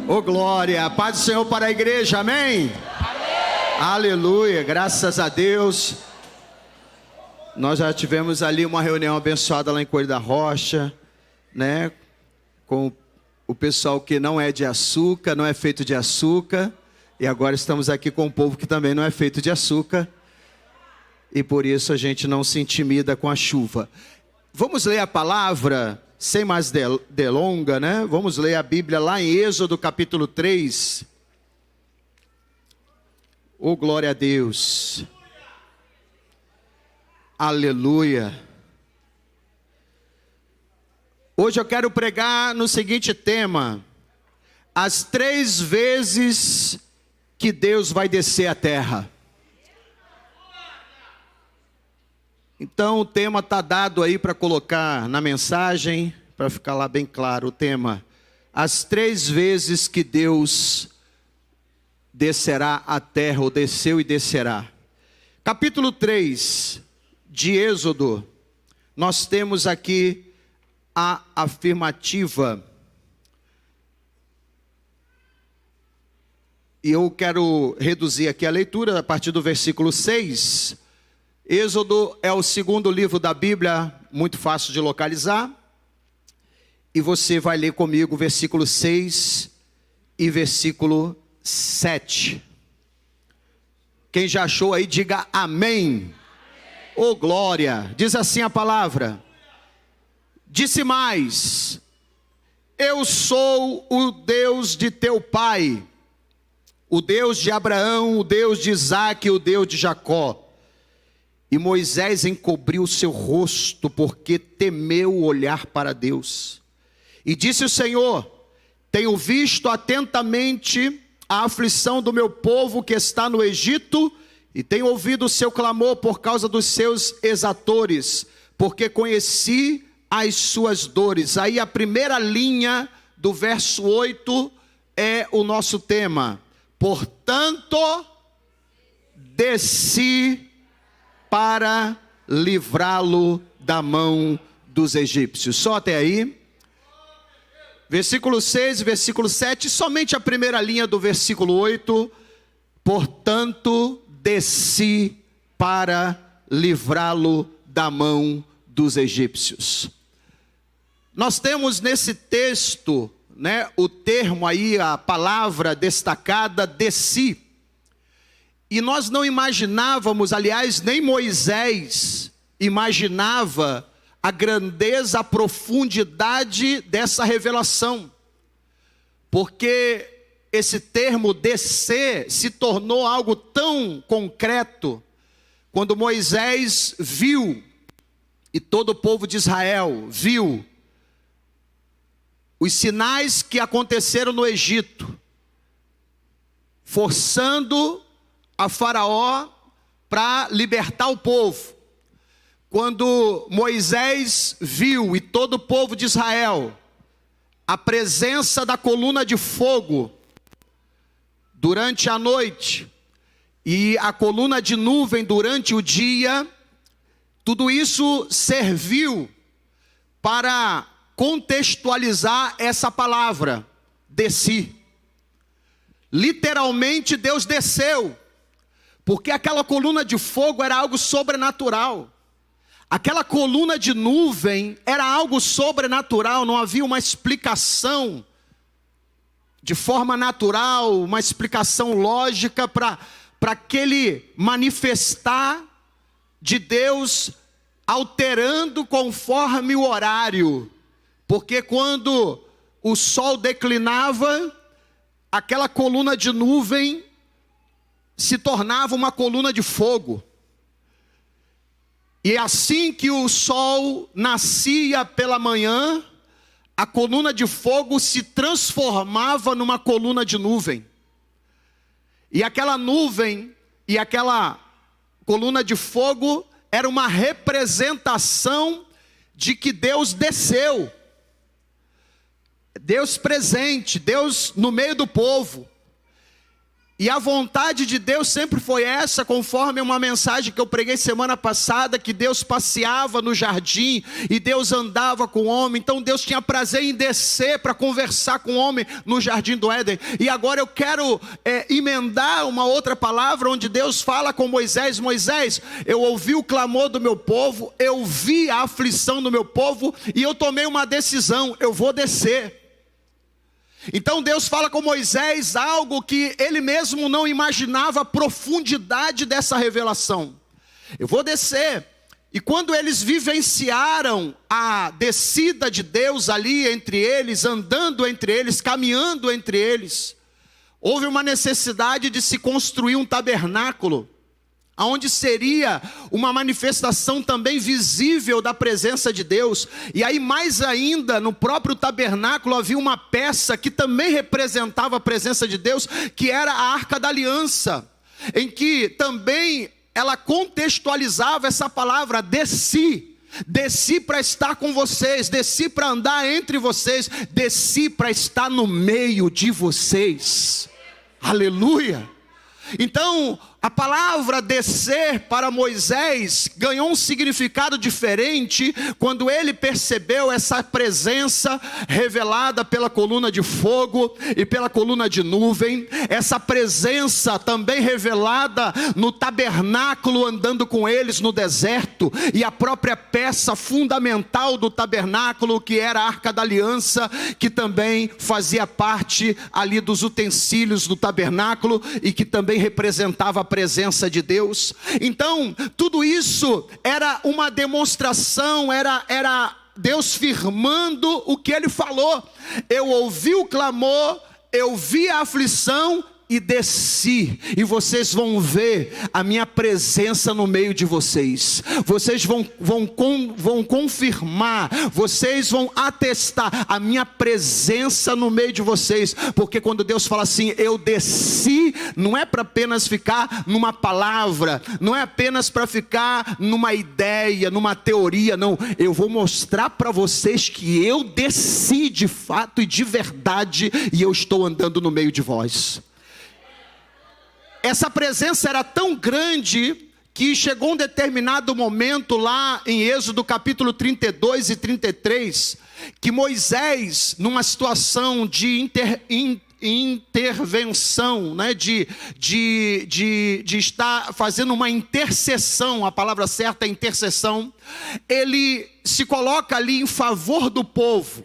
Ô glória, paz do Senhor para a igreja, amém? Amém. Aleluia, graças a Deus. Nós já tivemos ali uma reunião abençoada lá em Coelho da Rocha, né? Com o pessoal que não é de açúcar, não é feito de açúcar. E agora estamos aqui com o povo que também não é feito de açúcar. E por isso a gente não se intimida com a chuva. Vamos ler a palavra, sem mais delonga, né? Vamos ler a Bíblia lá em Êxodo capítulo 3. Oh, glória a Deus. Aleluia. Hoje eu quero pregar no seguinte tema: as 3 vezes que Deus vai descer à terra. Então o tema está dado aí para colocar na mensagem, para ficar lá bem claro o tema: as 3 vezes que Deus descerá à terra, ou desceu e descerá. Capítulo 3 de Êxodo, nós temos aqui a afirmativa. E eu quero reduzir aqui a leitura a partir do versículo 6. Êxodo é o segundo livro da Bíblia, muito fácil de localizar. E você vai ler comigo versículo 6 e versículo 7. Quem já achou aí, diga amém. Oh glória, diz assim a palavra: disse mais: eu sou o Deus de teu pai, o Deus de Abraão, o Deus de Isaque, o Deus de Jacó. E Moisés encobriu o seu rosto, porque temeu olhar para Deus. E disse o Senhor: tenho visto atentamente a aflição do meu povo que está no Egito, e tenho ouvido o seu clamor por causa dos seus exatores, porque conheci as suas dores. Aí a primeira linha do verso 8 é o nosso tema: portanto, desci para livrá-lo da mão dos egípcios. Só até aí. Versículo 6 e versículo 7, somente a primeira linha do versículo 8. Portanto, desci para livrá-lo da mão dos egípcios. Nós temos nesse texto, né, o termo aí, a palavra destacada, desci. E nós não imaginávamos, aliás, nem Moisés imaginava a grandeza, a profundidade dessa revelação. Porque esse termo descer se tornou algo tão concreto quando Moisés viu, e todo o povo de Israel viu, os sinais que aconteceram no Egito, forçando a Faraó para libertar o povo. Quando Moisés viu, e todo o povo de Israel, a presença da coluna de fogo durante a noite e a coluna de nuvem durante o dia, tudo isso serviu para contextualizar essa palavra, desci. Literalmente Deus desceu, porque aquela coluna de fogo era algo sobrenatural. Aquela coluna de nuvem era algo sobrenatural, não havia uma explicação de forma natural, uma explicação lógica para aquele manifestar de Deus alterando conforme o horário. Porque quando o sol declinava, aquela coluna de nuvem se tornava uma coluna de fogo. E assim que o sol nascia pela manhã, a coluna de fogo se transformava numa coluna de nuvem. E aquela nuvem e aquela coluna de fogo era uma representação de que Deus desceu. Deus presente, Deus no meio do povo. E a vontade de Deus sempre foi essa, conforme uma mensagem que eu preguei semana passada, que Deus passeava no jardim e Deus andava com o homem. Então Deus tinha prazer em descer para conversar com o homem no jardim do Éden. E agora eu quero emendar uma outra palavra onde Deus fala com Moisés: Moisés, eu ouvi o clamor do meu povo, eu vi a aflição do meu povo e eu tomei uma decisão: eu vou descer. Então Deus fala com Moisés algo que ele mesmo não imaginava a profundidade dessa revelação. Eu vou descer. E quando eles vivenciaram a descida de Deus ali entre eles, andando entre eles, caminhando entre eles, houve uma necessidade de se construir um tabernáculo, onde seria uma manifestação também visível da presença de Deus. E aí mais ainda, no próprio tabernáculo havia uma peça que também representava a presença de Deus, que era a Arca da Aliança, em que também ela contextualizava essa palavra: desci. Desci para estar com vocês, desci para andar entre vocês, desci para estar no meio de vocês. Aleluia! Então, a palavra descer para Moisés ganhou um significado diferente quando ele percebeu essa presença revelada pela coluna de fogo e pela coluna de nuvem, essa presença também revelada no tabernáculo, andando com eles no deserto, e a própria peça fundamental do tabernáculo, que era a Arca da Aliança, que também fazia parte ali dos utensílios do tabernáculo e que também representava a presença de Deus. Então, tudo isso era uma demonstração, era Deus firmando o que ele falou. Eu ouvi o clamor, eu vi a aflição e desci, e vocês vão ver a minha presença no meio de vocês. Vocês vão confirmar, vocês vão atestar a minha presença no meio de vocês. Porque quando Deus fala assim, eu desci, não é para apenas ficar numa palavra, não é apenas para ficar numa ideia, numa teoria, não. Eu vou mostrar para vocês que eu desci de fato e de verdade, e eu estou andando no meio de vós. Essa presença era tão grande que chegou um determinado momento lá em Êxodo capítulo 32 e 33, que Moisés, numa situação de intervenção, né, de estar fazendo uma intercessão, a palavra certa é intercessão, ele se coloca ali em favor do povo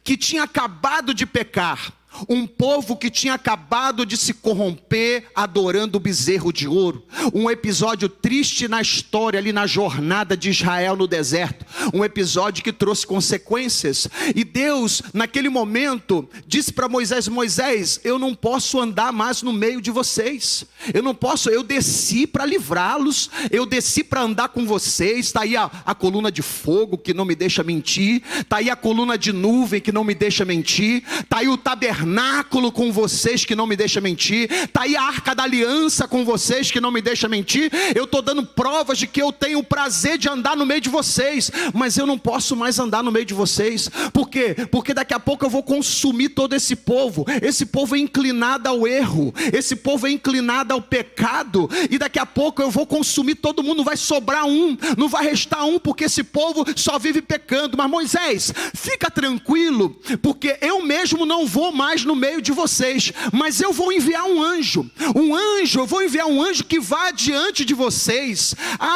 que tinha acabado de pecar. Um povo que tinha acabado de se corromper adorando o bezerro de ouro. Um episódio triste na história, ali na jornada de Israel no deserto. Um episódio que trouxe consequências. E Deus, naquele momento, disse para Moisés: Moisés, eu não posso andar mais no meio de vocês. Eu não posso, eu desci para livrá-los. Eu desci para andar com vocês. Está aí a coluna de fogo que não me deixa mentir. Está aí a coluna de nuvem que não me deixa mentir. Está aí o tabernáculo com vocês que não me deixa mentir. Está aí a Arca da Aliança com vocês que não me deixa mentir. Eu estou dando provas de que eu tenho o prazer de andar no meio de vocês, mas eu não posso mais andar no meio de vocês. Por quê? Porque daqui a pouco eu vou consumir todo esse povo. Esse povo é inclinado ao erro, esse povo é inclinado ao pecado, e daqui a pouco eu vou consumir todo mundo. Não vai sobrar um, não vai restar um, porque esse povo só vive pecando. Mas Moisés, fica tranquilo, porque eu mesmo não vou mais no meio de vocês, mas eu vou enviar um anjo, eu vou enviar um anjo que vá adiante de vocês.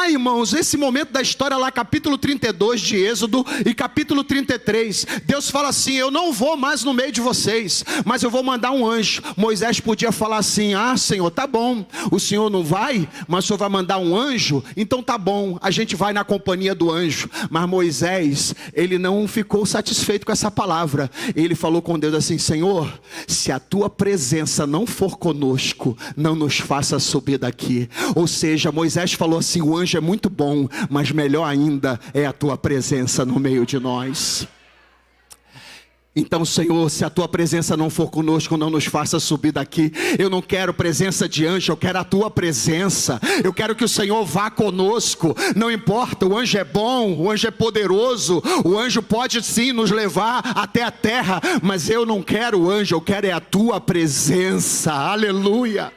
Irmãos, esse momento da história lá, capítulo 32 de Êxodo e capítulo 33, Deus fala assim: eu não vou mais no meio de vocês, mas eu vou mandar um anjo. Moisés podia falar assim: Senhor, tá bom, o Senhor não vai, mas o Senhor vai mandar um anjo, então tá bom, a gente vai na companhia do anjo. Mas Moisés, ele não ficou satisfeito com essa palavra. Ele falou com Deus assim: Senhor, se a tua presença não for conosco, não nos faça subir daqui. Ou seja, Moisés falou assim: o anjo é muito bom, mas melhor ainda é a tua presença no meio de nós. Então, Senhor, se a tua presença não for conosco, não nos faça subir daqui. Eu não quero presença de anjo, eu quero a tua presença. Eu quero que o Senhor vá conosco. Não importa, o anjo é bom, o anjo é poderoso, o anjo pode sim nos levar até a terra, mas eu não quero o anjo, eu quero é a tua presença. Aleluia.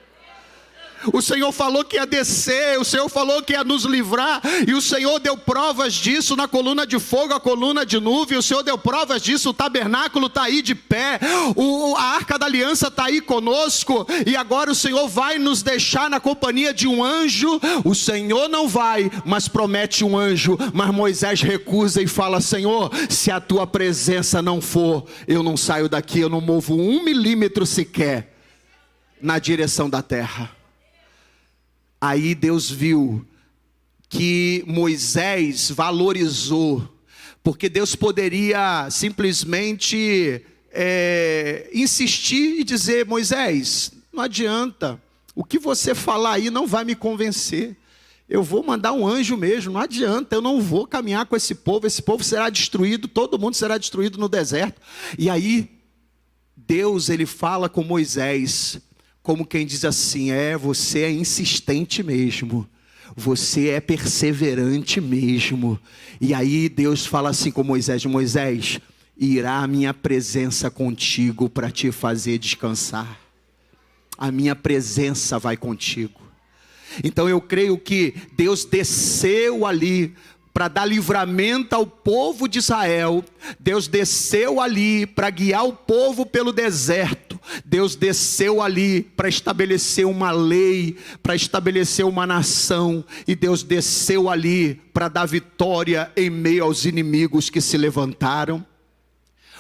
O Senhor falou que ia descer, o Senhor falou que ia nos livrar, e o Senhor deu provas disso na coluna de fogo, a coluna de nuvem, o Senhor deu provas disso, o tabernáculo está aí de pé, a arca da aliança está aí conosco, e agora o Senhor vai nos deixar na companhia de um anjo. O Senhor não vai, mas promete um anjo. Mas Moisés recusa e fala: Senhor, se a tua presença não for, eu não saio daqui, eu não movo 1 milímetro sequer na direção da terra. Aí Deus viu que Moisés valorizou, porque Deus poderia simplesmente insistir e dizer: Moisés, não adianta, o que você falar aí não vai me convencer, eu vou mandar um anjo mesmo, não adianta, eu não vou caminhar com esse povo será destruído, todo mundo será destruído no deserto. E aí Deus, ele fala com Moisés, como quem diz assim: você é insistente mesmo, você é perseverante mesmo. E aí Deus fala assim com Moisés: Moisés, irá a minha presença contigo para te fazer descansar. A minha presença vai contigo. Então eu creio que Deus desceu ali para dar livramento ao povo de Israel. Deus desceu ali para guiar o povo pelo deserto. Deus desceu ali para estabelecer uma lei, para estabelecer uma nação. E Deus desceu ali para dar vitória em meio aos inimigos que se levantaram.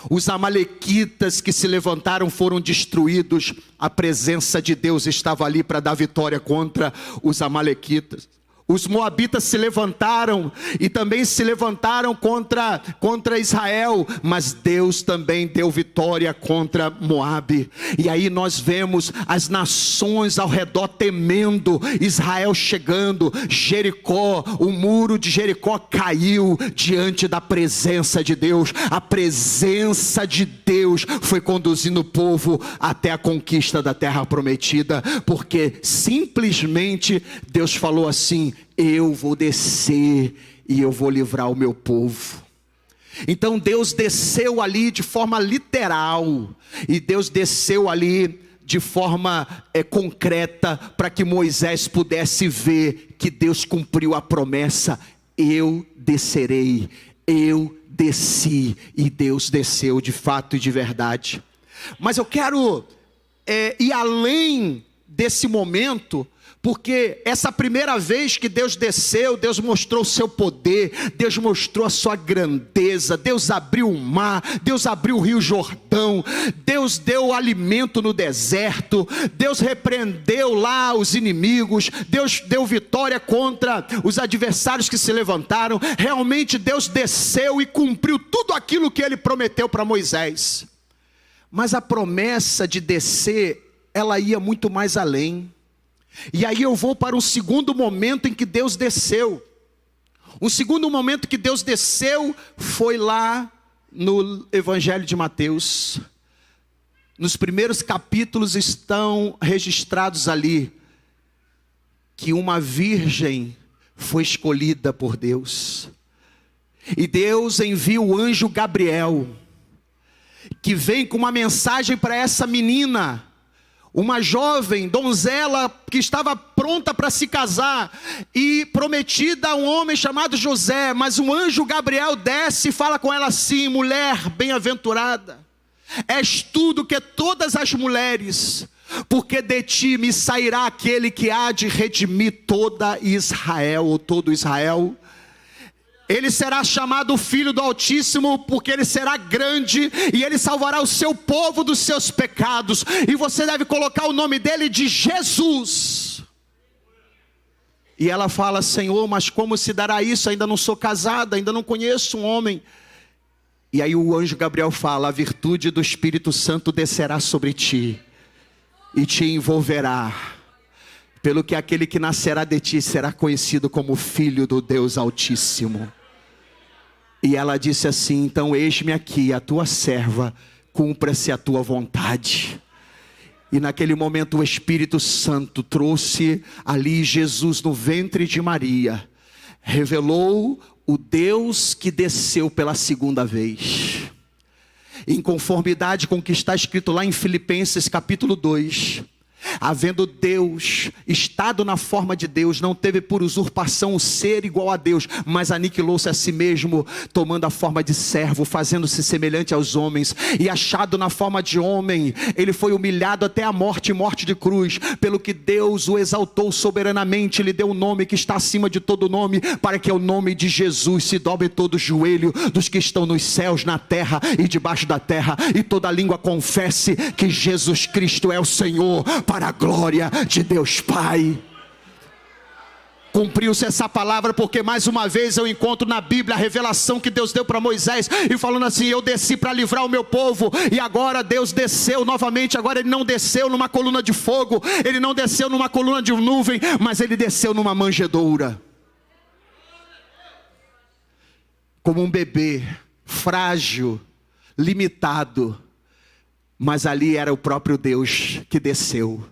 Os amalequitas que se levantaram foram destruídos. A presença de Deus estava ali para dar vitória contra os amalequitas. Os moabitas se levantaram e também se levantaram contra Israel, mas Deus também deu vitória contra Moabe. E aí nós vemos as nações ao redor temendo, Israel chegando, Jericó, o muro de Jericó caiu diante da presença de Deus. A presença de Deus foi conduzindo o povo até a conquista da terra prometida, porque simplesmente Deus falou assim: eu vou descer e eu vou livrar o meu povo. Então Deus desceu ali de forma literal, e Deus desceu ali de forma concreta, para que Moisés pudesse ver que Deus cumpriu a promessa: eu descerei, eu desci. E Deus desceu de fato e de verdade. Mas eu quero ir além desse momento, porque essa primeira vez que Deus desceu, Deus mostrou o seu poder, Deus mostrou a sua grandeza, Deus abriu o mar, Deus abriu o rio Jordão, Deus deu alimento no deserto, Deus repreendeu lá os inimigos, Deus deu vitória contra os adversários que se levantaram. Realmente Deus desceu e cumpriu tudo aquilo que ele prometeu para Moisés. Mas a promessa de descer, ela ia muito mais além. E aí eu vou para um segundo momento em que Deus desceu. O segundo momento que Deus desceu foi lá no Evangelho de Mateus. Nos primeiros capítulos estão registrados ali que uma virgem foi escolhida por Deus. E Deus envia o anjo Gabriel, que vem com uma mensagem para essa menina, uma jovem donzela que estava pronta para se casar e prometida a um homem chamado José. Mas um anjo Gabriel desce e fala com ela assim: mulher bem-aventurada, és tu do que todas as mulheres, porque de ti me sairá aquele que há de redimir toda Israel, ou todo Israel. Ele será chamado Filho do Altíssimo, porque ele será grande e ele salvará o seu povo dos seus pecados. E você deve colocar o nome dele de Jesus. E ela fala: Senhor, mas como se dará isso? Ainda não sou casada, ainda não conheço um homem. E aí o anjo Gabriel fala: a virtude do Espírito Santo descerá sobre ti e te envolverá, pelo que aquele que nascerá de ti será conhecido como Filho do Deus Altíssimo. E ela disse assim: então eis-me aqui, a tua serva, cumpra-se a tua vontade. E naquele momento o Espírito Santo trouxe ali Jesus no ventre de Maria, revelou o Deus que desceu pela segunda vez, em conformidade com o que está escrito lá em Filipenses capítulo 2. havendo Deus, estado na forma de Deus, não teve por usurpação o ser igual a Deus, mas aniquilou-se a si mesmo, tomando a forma de servo, fazendo-se semelhante aos homens, e achado na forma de homem, ele foi humilhado até a morte, morte de cruz, pelo que Deus o exaltou soberanamente, lhe deu um nome que está acima de todo nome, para que ao nome de Jesus se dobre todo o joelho dos que estão nos céus, na terra e debaixo da terra, e toda língua confesse que Jesus Cristo é o Senhor, para a glória de Deus Pai. Cumpriu-se essa palavra, porque mais uma vez eu encontro na Bíblia a revelação que Deus deu para Moisés, e falando assim: eu desci para livrar o meu povo, e agora Deus desceu novamente. Agora ele não desceu numa coluna de fogo, ele não desceu numa coluna de nuvem, mas ele desceu numa manjedoura, como um bebê, frágil, limitado, mas ali era o próprio Deus que desceu.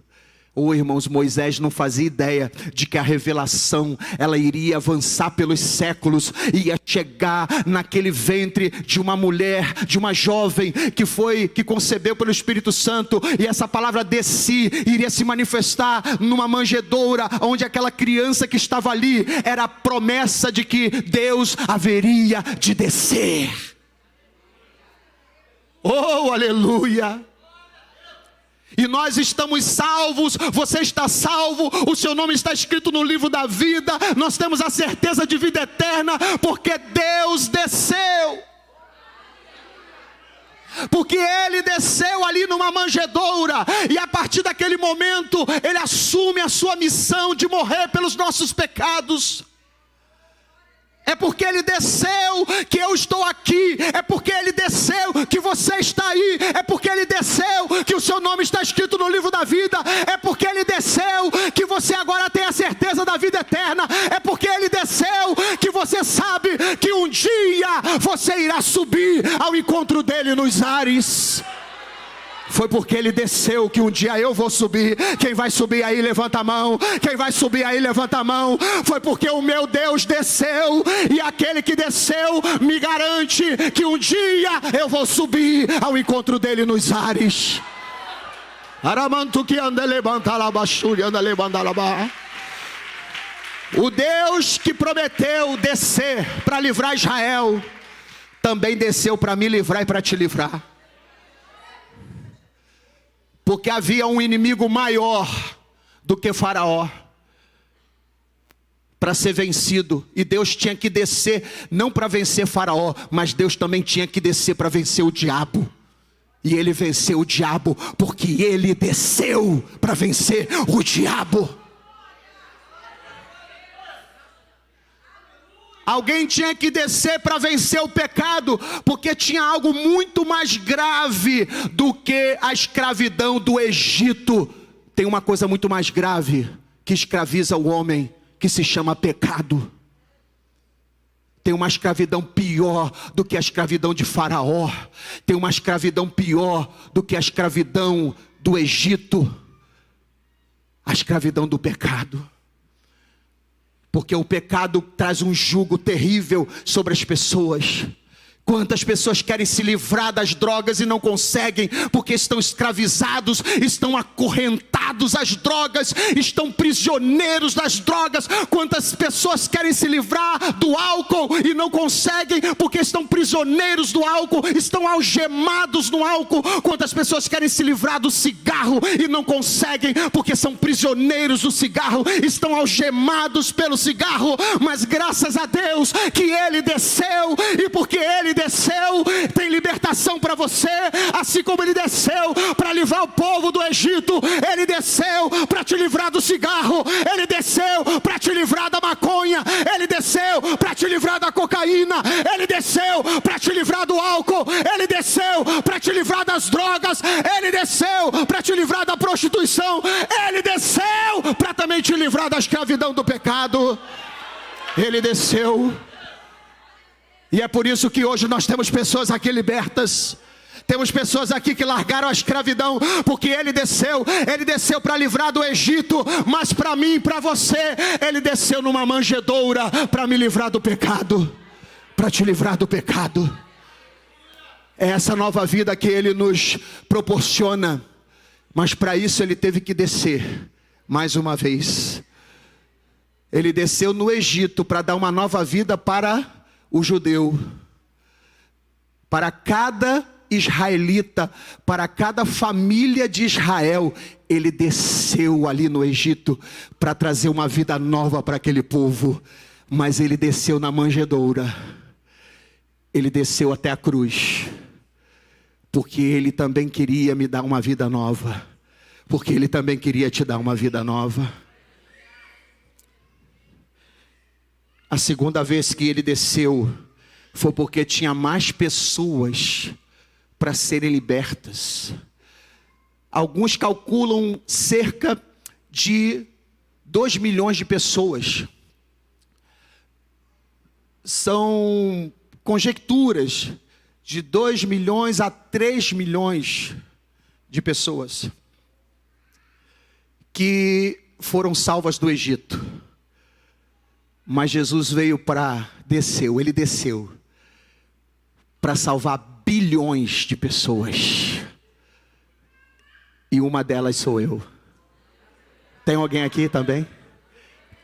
Oh, irmãos, Moisés não fazia ideia de que a revelação, ela iria avançar pelos séculos, ia chegar naquele ventre de uma mulher, de uma jovem que concebeu pelo Espírito Santo, e essa palavra desci iria se manifestar numa manjedoura, onde aquela criança que estava ali era a promessa de que Deus haveria de descer. Oh, aleluia! E nós estamos salvos, você está salvo, o seu nome está escrito no livro da vida, nós temos a certeza de vida eterna, porque Deus desceu. Porque Ele desceu ali numa manjedoura, e a partir daquele momento, Ele assume a sua missão de morrer pelos nossos pecados. É porque Ele desceu que eu estou aqui. É porque Ele desceu que você está aí. É porque Ele desceu que o seu nome está escrito no livro da vida. É porque Ele desceu que você agora tem a certeza da vida eterna. É porque Ele desceu que você sabe que um dia você irá subir ao encontro dEle nos ares. Foi porque Ele desceu que um dia eu vou subir. Quem vai subir aí, levanta a mão. Quem vai subir aí, levanta a mão. Foi porque o meu Deus desceu, e aquele que desceu me garante que um dia eu vou subir ao encontro dEle nos ares. O Deus que prometeu descer para livrar Israel, também desceu para me livrar e para te livrar. Porque havia um inimigo maior do que Faraó para ser vencido. E Deus tinha que descer, não para vencer Faraó, mas Deus também tinha que descer para vencer o diabo. E Ele venceu o diabo, porque Ele desceu para vencer o diabo. Alguém tinha que descer para vencer o pecado, porque tinha algo muito mais grave do que a escravidão do Egito. Tem uma coisa muito mais grave que escraviza o homem, que se chama pecado. Tem uma escravidão pior do que a escravidão de Faraó. Tem uma escravidão pior do que a escravidão do Egito. A escravidão do pecado. Porque o pecado traz um jugo terrível sobre as pessoas. Quantas pessoas querem se livrar das drogas e não conseguem, porque estão escravizados, estão acorrentados às drogas, estão prisioneiros das drogas. Quantas pessoas querem se livrar do álcool e não conseguem, porque estão prisioneiros do álcool, estão algemados no álcool. Quantas pessoas querem se livrar do cigarro e não conseguem, porque são prisioneiros do cigarro, estão algemados pelo cigarro. Mas graças a Deus que Ele desceu, e porque Ele desceu, tem libertação para você, assim como Ele desceu para livrar o povo do Egito. Ele desceu para te livrar do cigarro, Ele desceu para te livrar da maconha, Ele desceu para te livrar da cocaína, Ele desceu para te livrar do álcool, Ele desceu para te livrar das drogas, Ele desceu para te livrar da prostituição, Ele desceu para também te livrar da escravidão do pecado. Ele desceu. E é por isso que hoje nós temos pessoas aqui libertas. Temos pessoas aqui que largaram a escravidão, porque Ele desceu para livrar do Egito. Mas para mim e para você, Ele desceu numa manjedoura para me livrar do pecado, para te livrar do pecado. É essa nova vida que Ele nos proporciona. Mas para isso ele teve que descer mais uma vez. Ele desceu no Egito para dar uma nova vida para o judeu, para cada israelita, para cada família de Israel. Ele desceu ali no Egito para trazer uma vida nova para aquele povo. Mas ele desceu na manjedoura, ele desceu até a cruz, porque ele também queria me dar uma vida nova, porque ele também queria te dar uma vida nova. A segunda vez que ele desceu foi porque tinha mais pessoas para serem libertas. Alguns calculam cerca de 2 milhões de pessoas. São conjecturas de 2 milhões a 3 milhões de pessoas que foram salvas do Egito. Mas Jesus veio ele desceu para salvar bilhões de pessoas. E uma delas sou eu. Tem alguém aqui também?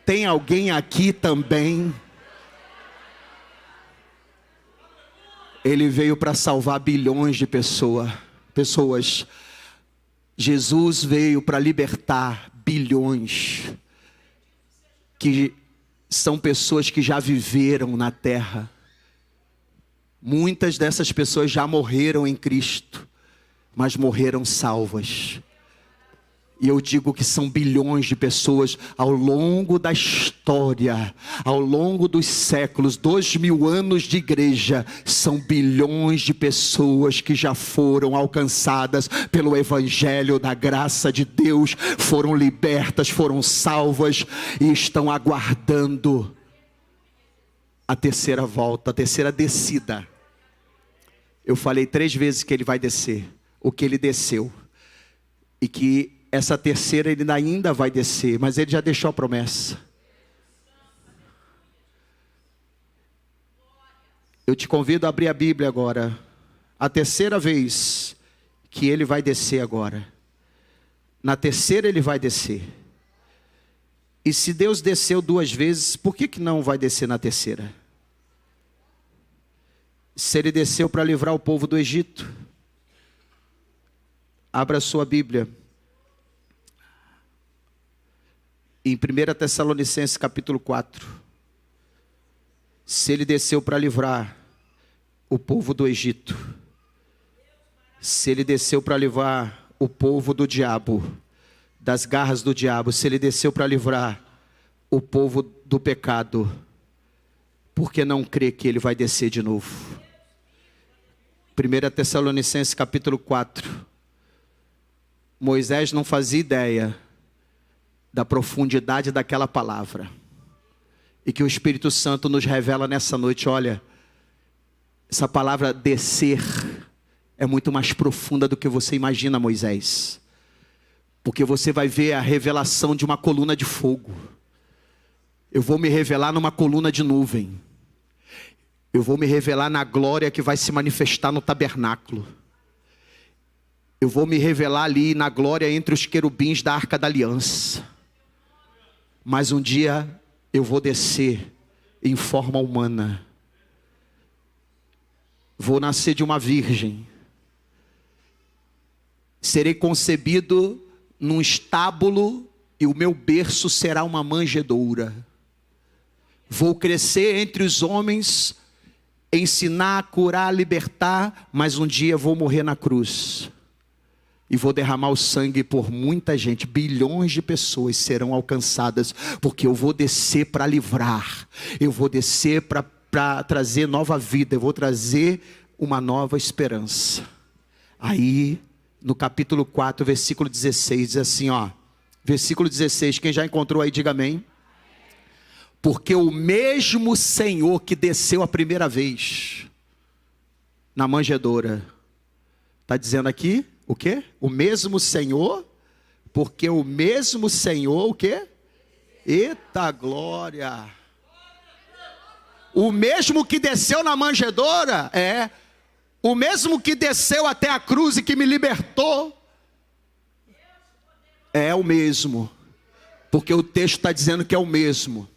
Tem alguém aqui também? Ele veio para salvar bilhões de pessoas. Jesus veio para libertar bilhões, que são pessoas que já viveram na terra. Muitas dessas pessoas já morreram em Cristo, mas morreram salvas. E eu digo que são bilhões de pessoas ao longo da história, ao longo dos séculos, 2000 anos de igreja, são bilhões de pessoas que já foram alcançadas pelo Evangelho da graça de Deus, foram libertas, foram salvas e estão aguardando a terceira volta, a terceira descida. Eu falei 3 vezes que ele vai descer, o que ele desceu, e que essa terceira ele ainda vai descer, mas ele já deixou a promessa. Eu te convido a abrir a Bíblia agora. A terceira vez que ele vai descer agora. Na terceira ele vai descer. E se Deus desceu 2 vezes, por que não vai descer na terceira? Se ele desceu para livrar o povo do Egito. Abra a sua Bíblia. Em 1 Tessalonicenses capítulo 4, se ele desceu para livrar o povo do Egito, se ele desceu para livrar o povo do diabo, das garras do diabo, se ele desceu para livrar o povo do pecado, por que não crê que ele vai descer de novo? 1 Tessalonicenses capítulo 4, Moisés não fazia ideia da profundidade daquela palavra, e que o Espírito Santo nos revela nessa noite. Olha, essa palavra descer é muito mais profunda do que você imagina, Moisés, porque você vai ver a revelação de uma coluna de fogo. Eu vou me revelar numa coluna de nuvem, eu vou me revelar na glória que vai se manifestar no tabernáculo, eu vou me revelar ali na glória entre os querubins da Arca da Aliança. Mas um dia eu vou descer em forma humana. Vou nascer de uma virgem. Serei concebido num estábulo e o meu berço será uma manjedoura. Vou crescer entre os homens, ensinar, curar, libertar, mas um dia vou morrer na cruz. E vou derramar o sangue por muita gente. Bilhões de pessoas serão alcançadas, porque eu vou descer para livrar. Eu vou descer para trazer nova vida. Eu vou trazer uma nova esperança. Aí, no capítulo 4, versículo 16, diz assim, ó. Versículo 16, quem já encontrou aí, diga amém. Porque o mesmo Senhor que desceu a primeira vez na manjedoura, está dizendo aqui, o quê? O mesmo Senhor, porque o mesmo Senhor, o quê? Eita glória! O mesmo que desceu na manjedoura, o mesmo que desceu até a cruz e que me libertou, É o mesmo. Porque o texto está dizendo que é o mesmo.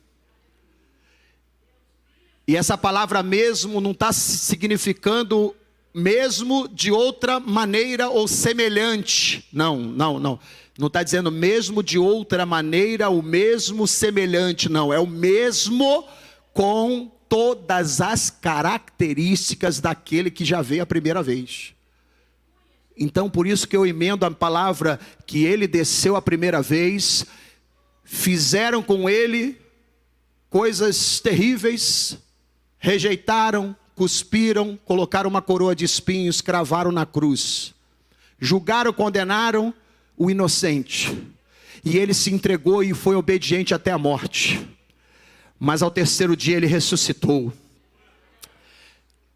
E essa palavra mesmo não está significando mesmo de outra maneira ou semelhante. Não. Não está dizendo mesmo de outra maneira, o mesmo semelhante. Não, é o mesmo com todas as características daquele que já veio a primeira vez. Então, por isso que eu emendo a palavra que ele desceu a primeira vez. Fizeram com ele coisas terríveis, rejeitaram, cuspiram, colocaram uma coroa de espinhos, cravaram na cruz. Julgaram, condenaram o inocente. E ele se entregou e foi obediente até a morte. Mas ao terceiro dia ele ressuscitou.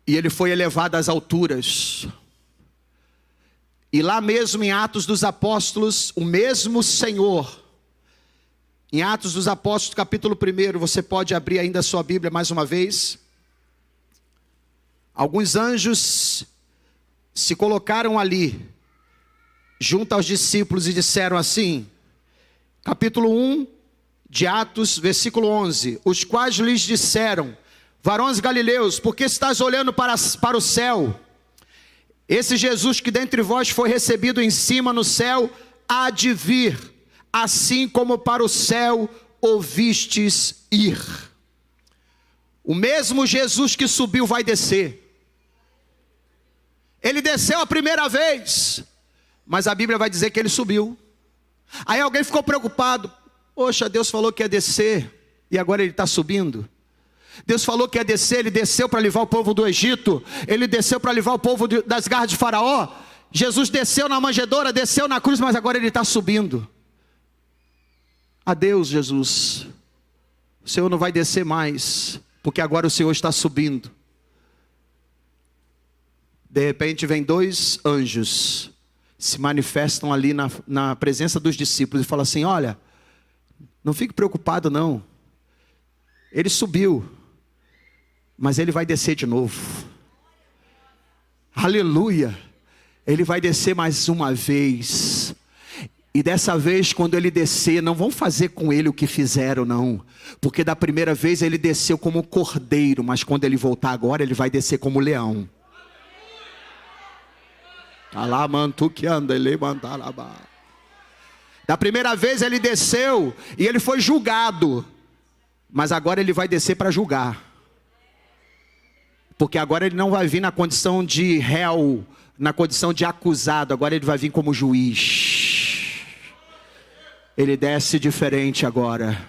E ele foi elevado às alturas. E lá mesmo em Atos dos Apóstolos, o mesmo Senhor, em Atos dos Apóstolos, capítulo 1, você pode abrir ainda a sua Bíblia mais uma vez. Alguns anjos se colocaram ali, junto aos discípulos, e disseram assim, capítulo 1 de Atos, versículo 11, os quais lhes disseram, varões galileus, por que estás olhando para o céu? Esse Jesus que dentre vós foi recebido em cima no céu, há de vir, assim como para o céu ouvistes ir. O mesmo Jesus que subiu vai descer. Ele desceu a primeira vez, mas a Bíblia vai dizer que ele subiu. Aí alguém ficou preocupado. Poxa, Deus falou que ia descer e agora ele está subindo. Deus falou que ia descer, ele desceu para livrar o povo do Egito. Ele desceu para livrar o povo das garras de Faraó. Jesus desceu na manjedoura, desceu na cruz, mas agora ele está subindo. Adeus, Jesus. O Senhor não vai descer mais, porque agora o Senhor está subindo. De repente vem dois anjos, se manifestam ali na presença dos discípulos e falam assim, olha, não fique preocupado não. Ele subiu, mas ele vai descer de novo. Aleluia. Ele vai descer mais uma vez. E dessa vez, quando ele descer, não vão fazer com ele o que fizeram, não. Porque da primeira vez ele desceu como cordeiro, mas quando ele voltar agora, ele vai descer como leão. Da primeira vez ele desceu e ele foi julgado, mas agora ele vai descer para julgar. Porque agora ele não vai vir na condição de réu, na condição de acusado, agora ele vai vir como juiz. Ele desce diferente agora.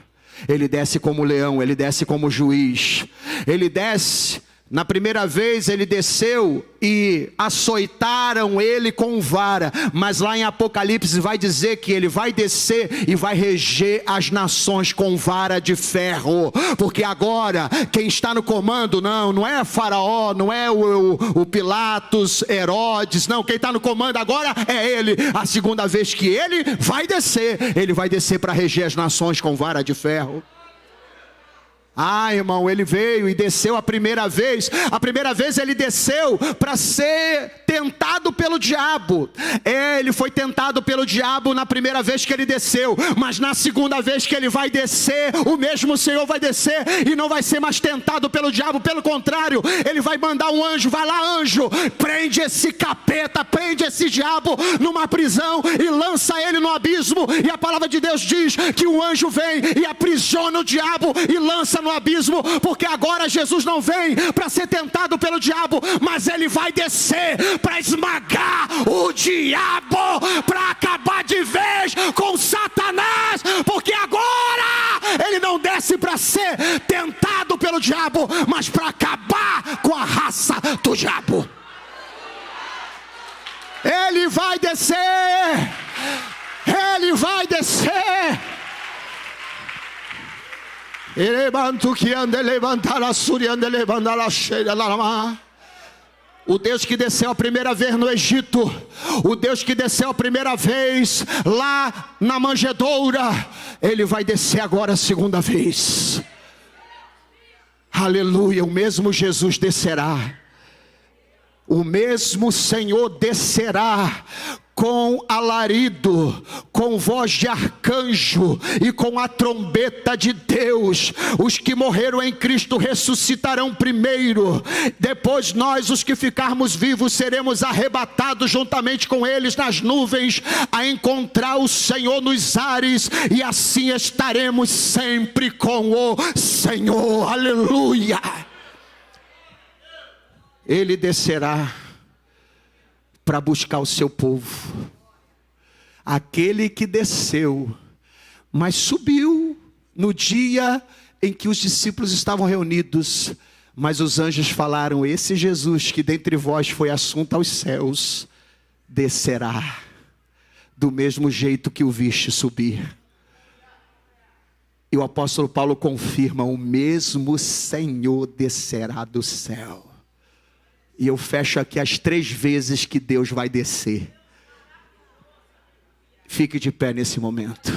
Ele desce como leão, ele desce como juiz. Ele desce, na primeira vez ele desceu e açoitaram ele com vara. Mas lá em Apocalipse vai dizer que ele vai descer e vai reger as nações com vara de ferro. Porque agora quem está no comando não é Faraó, não é o Pilatos, Herodes, não. Quem está no comando agora é ele. A segunda vez que ele vai descer para reger as nações com vara de ferro. Ah, irmão, ele veio e desceu a primeira vez. A primeira vez ele desceu para ser tentado pelo diabo. Ele foi tentado pelo diabo na primeira vez que ele desceu. Mas na segunda vez que ele vai descer, o mesmo Senhor vai descer e não vai ser mais tentado pelo diabo. Pelo contrário, ele vai mandar um anjo. Vai lá, anjo, prende esse capeta, prende esse diabo numa prisão e lança ele no abismo. E a palavra de Deus diz que o anjo vem e aprisiona o diabo e lança no abismo, porque agora Jesus não vem para ser tentado pelo diabo, mas ele vai descer para esmagar o diabo, para acabar de vez com Satanás, porque agora ele não desce para ser tentado pelo diabo, mas para acabar com a raça do diabo. Ele vai descer, ele vai descer. O Deus que desceu a primeira vez no Egito, o Deus que desceu a primeira vez lá na manjedoura, ele vai descer agora a segunda vez. Aleluia, o mesmo Jesus descerá. O mesmo Senhor descerá com alarido, com voz de arcanjo e com a trombeta de Deus. Os que morreram em Cristo ressuscitarão primeiro. Depois nós, os que ficarmos vivos, seremos arrebatados juntamente com eles nas nuvens, a encontrar o Senhor nos ares, e assim estaremos sempre com o Senhor. Aleluia! Ele descerá para buscar o seu povo. Aquele que desceu, mas subiu no dia em que os discípulos estavam reunidos. Mas os anjos falaram: esse Jesus que dentre vós foi assunto aos céus, descerá do mesmo jeito que o viste subir. E o apóstolo Paulo confirma: o mesmo Senhor descerá do céu. E eu fecho aqui as 3 vezes que Deus vai descer. Fique de pé nesse momento.